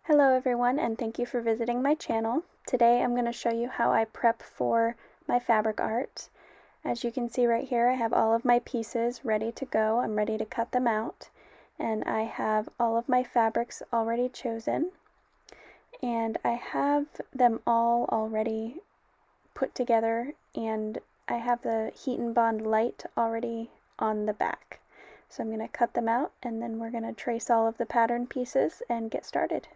Hello everyone, and thank you for visiting my channel. Today I'm going to show you how I prep for my fabric art. As you can see right here, I have all of my pieces ready to go. I'm ready to cut them out, and I have all of my fabrics already chosen, and I have them all already put together, and I have the Heat and Bond light already on the back. So I'm going to cut them out, and then we're going to trace all of the pattern pieces and get started.